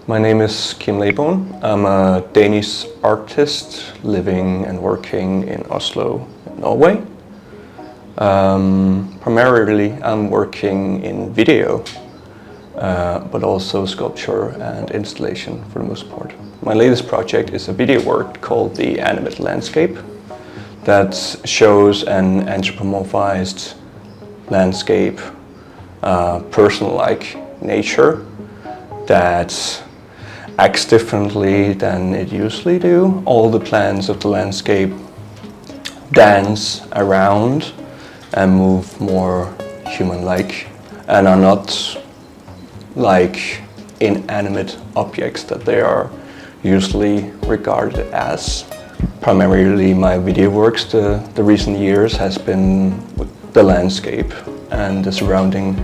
My name is Kim Leibon. I'm a Danish artist living and working in Oslo, Norway. Primarily I'm working in video, but also sculpture and installation for the most part. My latest project is a video work called The Animate Landscape that shows an anthropomorphized landscape, person-like nature that acts differently than it usually do. All the plants of the landscape dance around and move more human-like and are not like inanimate objects that they are usually regarded as. Primarily my video works the recent years has been with the landscape and the surrounding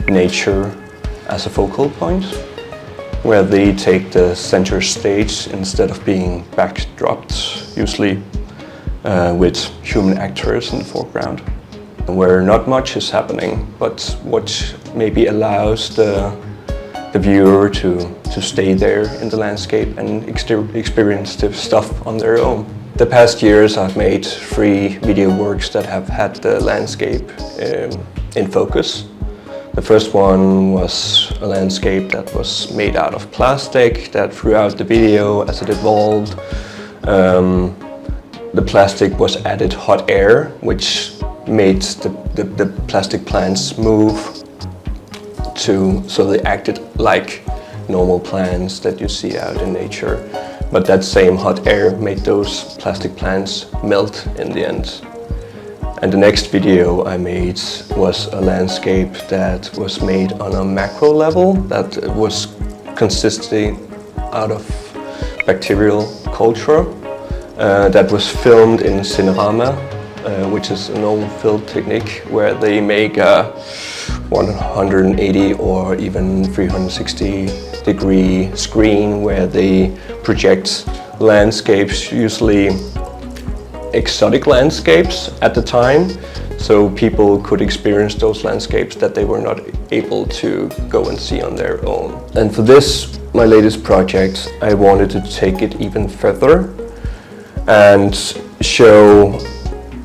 nature as a focal point, where they take the center stage instead of being backdropped, usually with human actors in the foreground, where not much is happening, but what maybe allows the viewer to stay there in the landscape and experience the stuff on their own. The past years I've made 3 video works that have had the landscape in focus. The first one was a landscape that was made out of plastic, that throughout the video, as it evolved, the plastic was added hot air, which made the plastic plants move so they acted like normal plants that you see out in nature. But that same hot air made those plastic plants melt in the end. And the next video I made was a landscape that was made on a macro level, that was consisting out of bacterial culture, that was filmed in Cinerama, which is an old film technique where they make a 180 or even 360 degree screen where they project landscapes, usually exotic landscapes at the time, so people could experience those landscapes that they were not able to go and see on their own. And for this, my latest project, I wanted to take it even further and show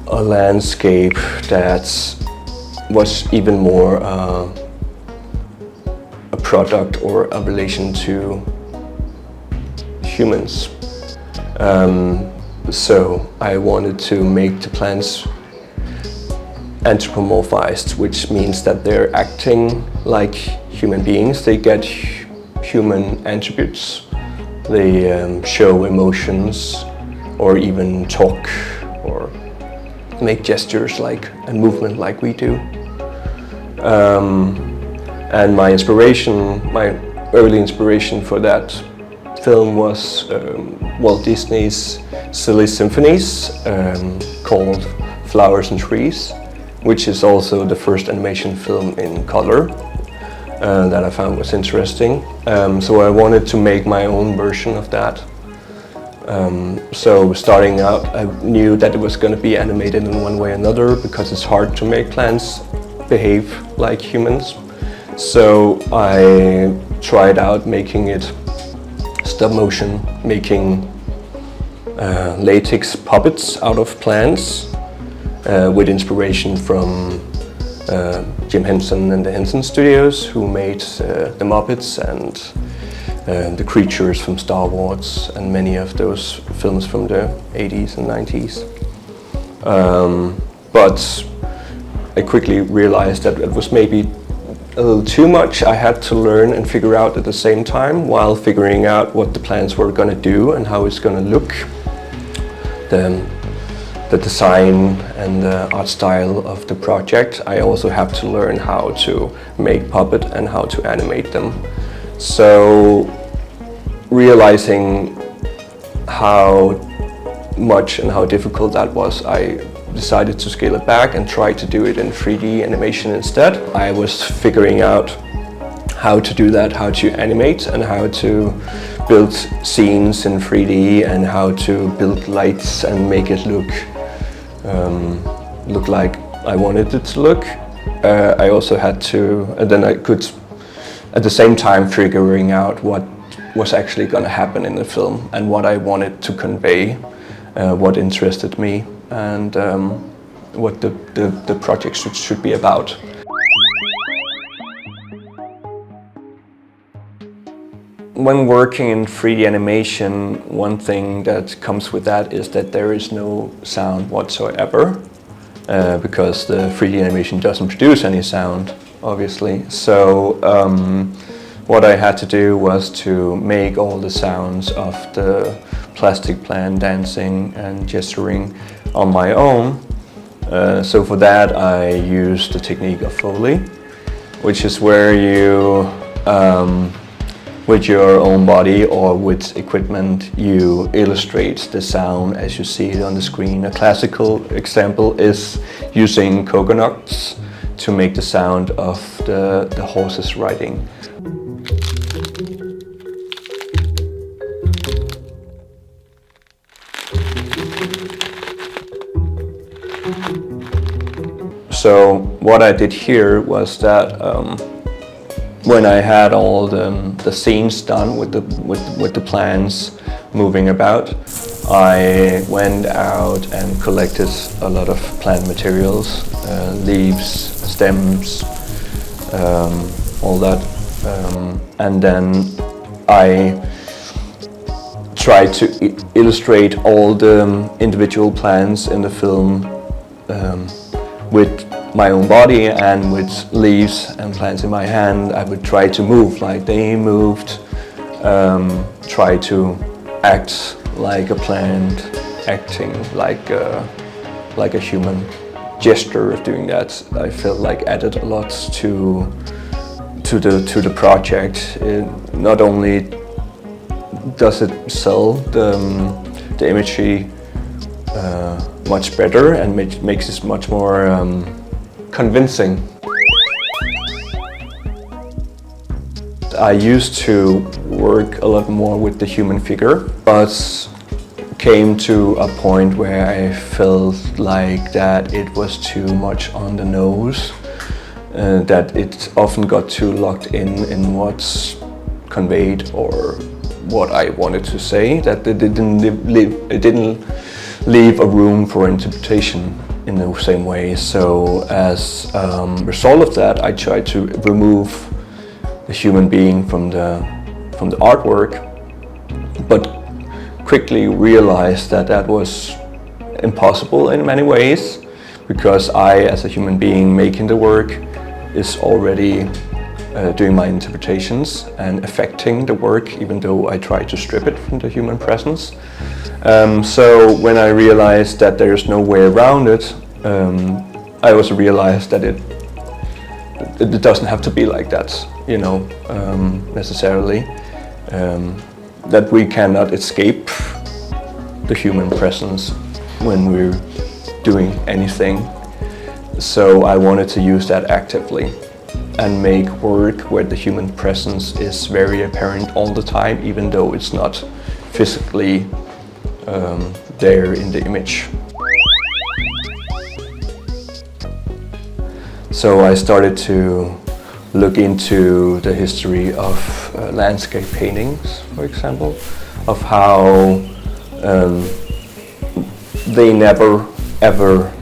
a landscape that was even more a product or a relation to humans. So I wanted to make the plants anthropomorphized, which means that they're acting like human beings. They get human attributes. They show emotions or even talk or make gestures like and movement like we do. And my early inspiration for that film was Walt Disney's Silly Symphonies, called Flowers and Trees, which is also the first animation film in color that I found was interesting. So I wanted to make my own version of that. So starting out, I knew that it was going to be animated in one way or another because it's hard to make plants behave like humans. So I tried out making it stop motion, making latex puppets out of plants with inspiration from Jim Henson and the Henson Studios, who made the Muppets and the creatures from Star Wars and many of those films from the 80s and 90s. But I quickly realized that it was maybe a little too much I had to learn and figure out at the same time, while figuring out what the plants were going to do and how it's going to look. The design and the art style of the project, I also have to learn how to make puppet and how to animate them. So realizing how much and how difficult that was, I decided to scale it back and try to do it in 3D animation instead. I was figuring out how to do that, how to animate and how to build scenes in 3D and how to build lights and make it look like I wanted it to look. I also had to, and then I could at the same time figuring out what was actually going to happen in the film and what I wanted to convey, what interested me, and what the project should be about. When working in 3D animation, one thing that comes with that is that there is no sound whatsoever, because the 3D animation doesn't produce any sound, obviously. So what I had to do was to make all the sounds of the plastic plant dancing and gesturing on my own. So for that I used the technique of Foley, which is where you with your own body or with equipment, you illustrate the sound as you see it on the screen. A classical example is using coconuts to make the sound of the horses riding. So what I did here was that when I had all the scenes done with the plants moving about, I went out and collected a lot of plant materials, leaves, stems, all that, and then I tried to illustrate all the individual plants in the film with my own body, and with leaves and plants in my hand. I would try to move like they moved, try to act like a plant, acting like a human. Gesture of doing that, I felt like added a lot to the project. It not only does it sell the imagery much better and makes it much more convincing. I used to work a lot more with the human figure, but came to a point where I felt like that it was too much on the nose, that it often got too locked in what's conveyed or what I wanted to say, that it didn't leave a room for interpretation in the same way. So as a result of that, I tried to remove the human being from the artwork, but quickly realized that that was impossible in many ways, because I, as a human being making the work, is already doing my interpretations and affecting the work, even though I try to strip it from the human presence. So when I realized that there's no way around it, I also realized that it doesn't have to be like that, you know, necessarily. That we cannot escape the human presence when we're doing anything. So I wanted to use that actively and make work where the human presence is very apparent all the time, even though it's not physically there in the image. So I started to look into the history of landscape paintings, for example, of how they never ever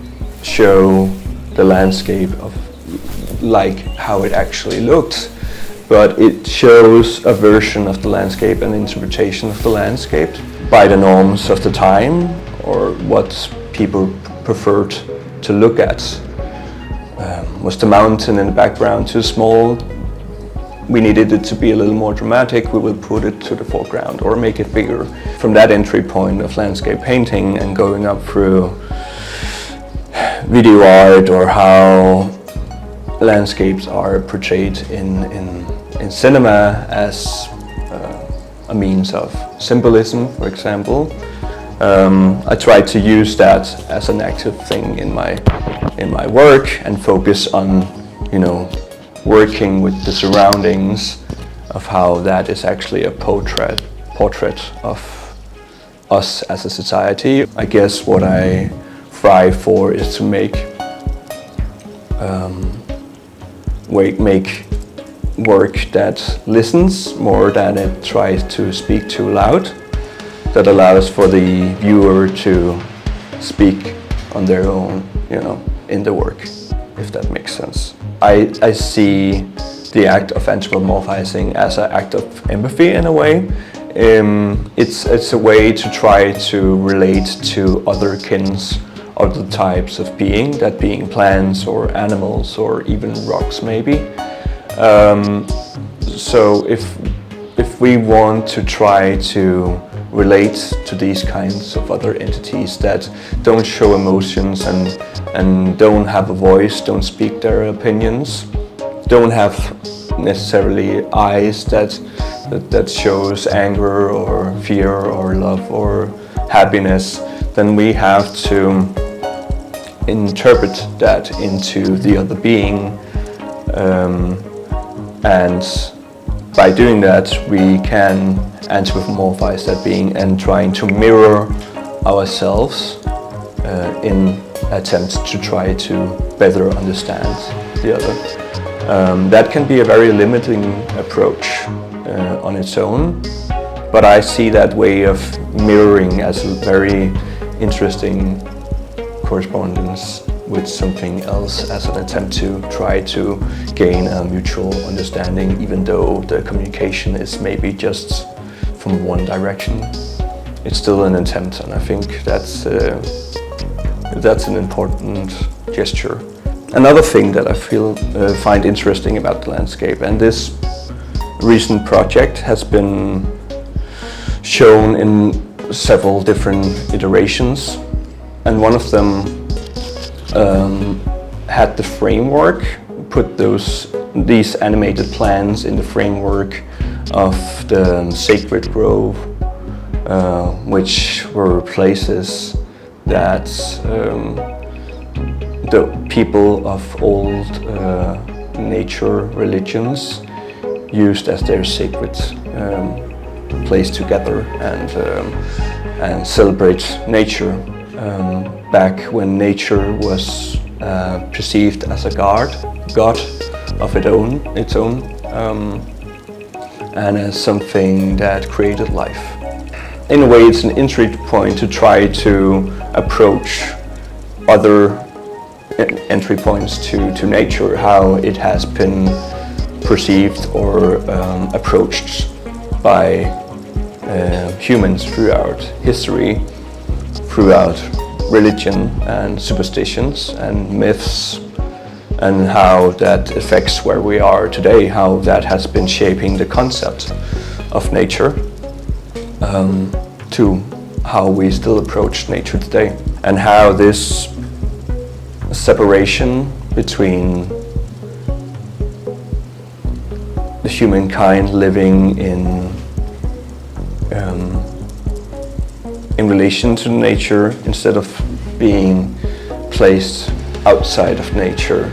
show the landscape of like how it actually looked, but it shows a version of the landscape, an interpretation of the landscape by the norms of the time or what people preferred to look at. Was the mountain in the background too small? We needed it to be a little more dramatic, we will put it to the foreground or make it bigger. From that entry point of landscape painting and going up through video art, or how landscapes are portrayed in cinema as a means of symbolism, for example. I tried to use that as an active thing in my work and focus on, you know, working with the surroundings of how that is actually a portrait of us as a society. I guess what I strive for is to make work that listens more than it tries to speak too loud, that allows for the viewer to speak on their own, in the work, if that makes sense. I see the act of anthropomorphizing as an act of empathy in a way. It's a way to try to relate to other kins, other types of being, that being plants or animals or even rocks maybe. So if we want to try to relate to these kinds of other entities that don't show emotions and don't have a voice, don't speak their opinions, don't have necessarily eyes that shows anger or fear or love or happiness, then we have to interpret that into the other being, and by doing that we can anthropomorphize that being and trying to mirror ourselves in attempts to try to better understand the other. That can be a very limiting approach on its own, but I see that way of mirroring as a very interesting correspondence with something else, as an attempt to try to gain a mutual understanding, even though the communication is maybe just from one direction. It's still an attempt, and I think that's an important gesture. Another thing that I find interesting about the landscape, and this recent project has been shown in several different iterations, and one of them had the framework, put these animated plants in the framework of the sacred grove, which were places that the people of old nature religions used as their sacred place to gather and celebrate nature. Back when nature was perceived as a god of its own, and as something that created life. In a way, it's an entry point to try to approach other entry points to nature, how it has been perceived or approached by humans throughout history, throughout religion and superstitions and myths, and how that affects where we are today, how that has been shaping the concept of nature to how we still approach nature today, and how this separation between the humankind living in relation to nature instead of being placed outside of nature